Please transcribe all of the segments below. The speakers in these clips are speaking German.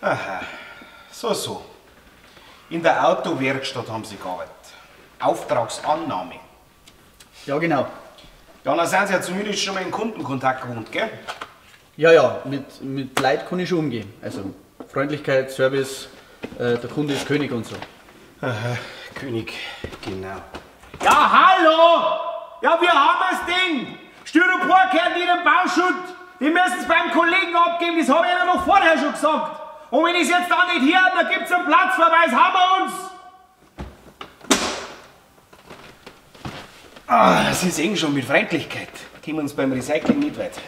Aha, so. In der Autowerkstatt haben Sie gearbeitet. Auftragsannahme. Ja, genau. Ja, dann sind Sie ja zumindest schon mal in Kundenkontakt gewohnt, gell? Ja, mit Leid kann ich schon umgehen. Also Freundlichkeit, Service, der Kunde ist König und so. Aha, König, genau. Ja, hallo! Ja, wir haben das Ding! Styropor gehört in den Bauschutt! Die müssen es beim Kollegen abgeben, das habe ich Ihnen noch vorher schon gesagt! Und wenn ich es jetzt da nicht hier habe, dann gibt es einen Platzverweis, haben wir uns! Sie sehen schon, mit Freundlichkeit kommen uns beim Recycling nicht weit.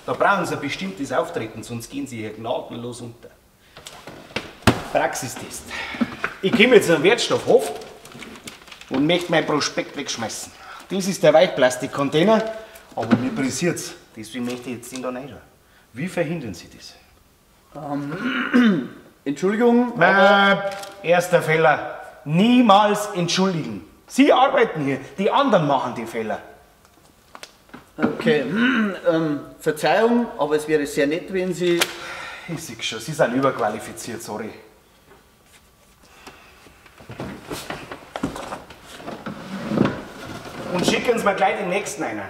Da brauchen Sie ein bestimmtes Auftreten, sonst gehen Sie hier gnadenlos unter. Praxistest. Ich komme jetzt an den Wertstoffhof und möchte mein Prospekt wegschmeißen. Das ist der Weichplastikcontainer, aber mir pressiert's. Deswegen möchte ich jetzt den da reinschauen. Wie verhindern Sie das? Entschuldigung. Erster Fehler. Niemals entschuldigen. Sie arbeiten hier, die anderen machen die Fehler. Okay, Verzeihung, aber es wäre sehr nett, wenn Sie... Ich sehe schon, Sie sind überqualifiziert, sorry. Und schicken Sie mir gleich den nächsten einer.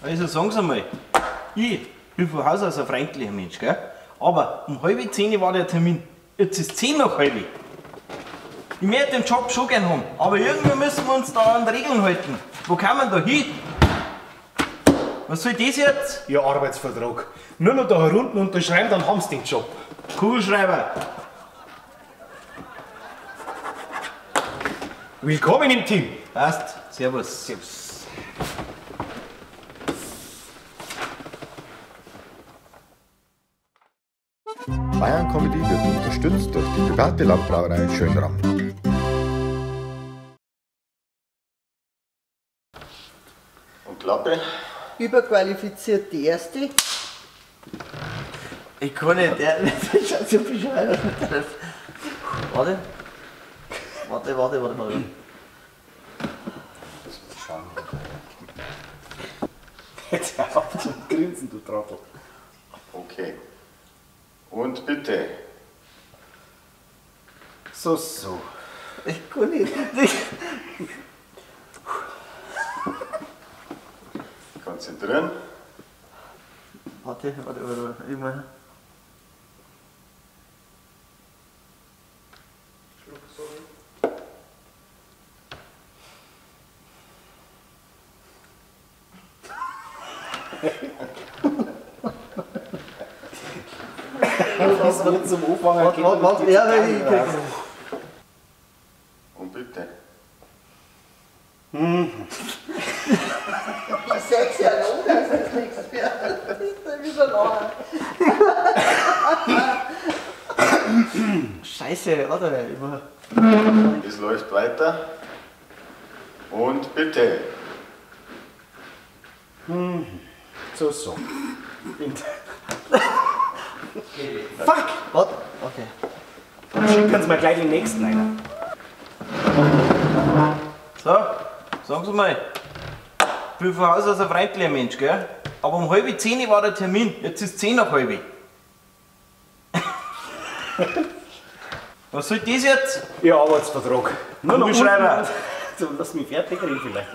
Also sagen Sie mal, ich bin von Haus aus ein freundlicher Mensch, gell? Aber um 9:30 war der Termin. Jetzt ist 10 nach halb. Ich möchte den Job schon gern haben, aber irgendwie müssen wir uns da an die Regeln halten. Wo kann man da hin? Was soll das jetzt? Ihr Arbeitsvertrag. Nur noch da herunten unterschreiben, dann haben Sie den Job. Kugelschreiber. Willkommen im Team. Passt. Servus. Servus. Bayern Comedy wird unterstützt durch die private Landbrauerei Schönram. Und Klappe? Überqualifiziert die erste. Ich kann nicht, der schaut so bescheuert. Warte. Warte mal. Jetzt hör auf zum Grinsen, du Trottel. Okay. Und bitte. So. Ich kann nicht. Konzentrieren. Warte, immer. Was wird zum Anfang Warte, ja, Und bitte. Ich sag's ja noch, dass es nichts mehr ist. Wieder nachher. Scheiße, warte, immer. Es läuft weiter. Und bitte. So. Fuck! Warte, okay. Dann schicken Sie mir gleich den nächsten einer. So, sagen Sie mal. Ich bin von Haus aus ein freundlicher Mensch, gell? Aber um 9:30 war der Termin, jetzt ist 10 nach halb. Was soll das jetzt? Ihr Arbeitsvertrag. Nur noch Kugelschreiber. unten. Lass mich fertig reden vielleicht.